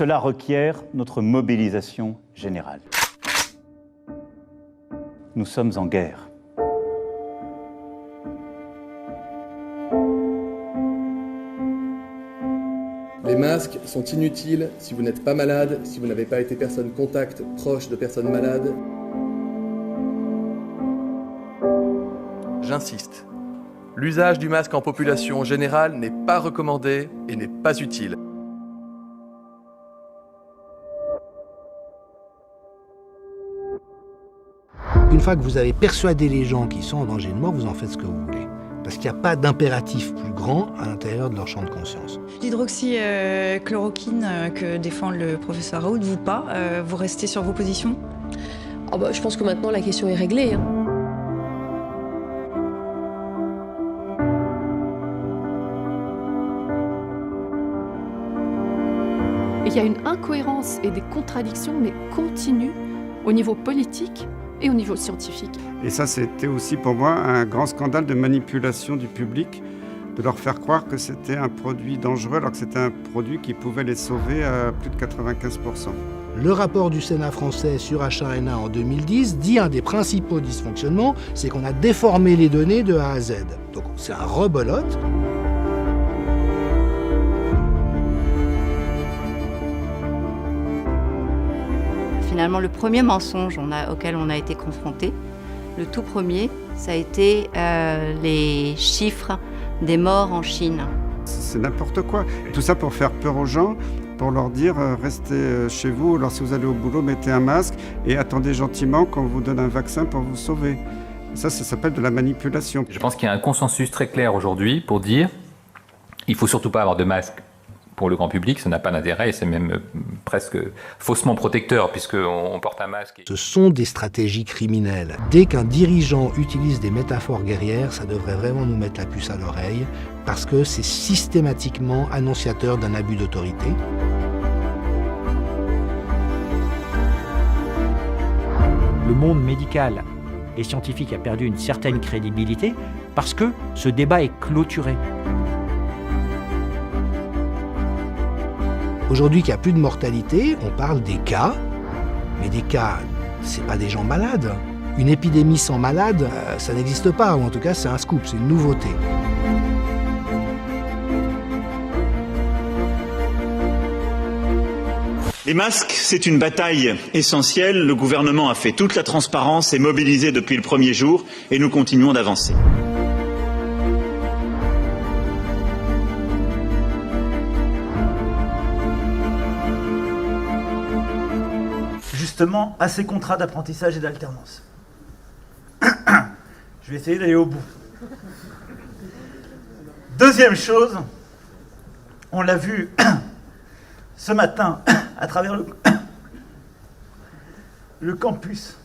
cela requiert notre mobilisation générale. Nous sommes en guerre. Les masques sont inutiles si vous n'êtes pas malade, si vous n'avez pas été personne contact proche de personnes malades. J'insiste. L'usage du masque en population générale n'est pas recommandé et n'est pas utile. Une fois que vous avez persuadé les gens qui sont en danger de mort, vous en faites ce que vous voulez. Parce qu'il n'y a pas d'impératif plus grand à l'intérieur de leur champ de conscience. L'hydroxychloroquine que défend le professeur Raoult, vous pas, vous restez sur vos positions? Je pense que maintenant la question est réglée. Et il y a une incohérence et des contradictions, mais continues, au niveau politique et au niveau scientifique. Et ça, c'était aussi pour moi un grand scandale de manipulation du public, de leur faire croire que c'était un produit dangereux alors que c'était un produit qui pouvait les sauver à plus de 95%. Le rapport du Sénat français sur H1N1 en 2010 dit un des principaux dysfonctionnements, c'est qu'on a déformé les données de A à Z. Donc c'est un rebelote. Finalement, le premier mensonge auquel on a été confronté, le tout premier, ça a été les chiffres des morts en Chine. C'est n'importe quoi. Tout ça pour faire peur aux gens, pour leur dire restez chez vous, alors si vous allez au boulot, mettez un masque et attendez gentiment qu'on vous donne un vaccin pour vous sauver. Ça s'appelle de la manipulation. Je pense qu'il y a un consensus très clair aujourd'hui pour dire il ne faut surtout pas avoir de masque pour le grand public, ça n'a pas d'intérêt et c'est même presque faussement protecteur puisqu'on porte un masque. Ce sont des stratégies criminelles. Dès qu'un dirigeant utilise des métaphores guerrières, ça devrait vraiment nous mettre la puce à l'oreille parce que c'est systématiquement annonciateur d'un abus d'autorité. Le monde médical et scientifique a perdu une certaine crédibilité parce que ce débat est clôturé. Aujourd'hui, qu'il n'y a plus de mortalité, on parle des cas, mais des cas, c'est pas des gens malades. Une épidémie sans malades, ça n'existe pas, ou en tout cas c'est un scoop, c'est une nouveauté. Les masques, c'est une bataille essentielle. Le gouvernement a fait toute la transparence et mobilisé depuis le premier jour et nous continuons d'avancer. Justement à ces contrats d'apprentissage et d'alternance. Je vais essayer d'aller au bout. Deuxième chose, on l'a vu ce matin à travers le campus.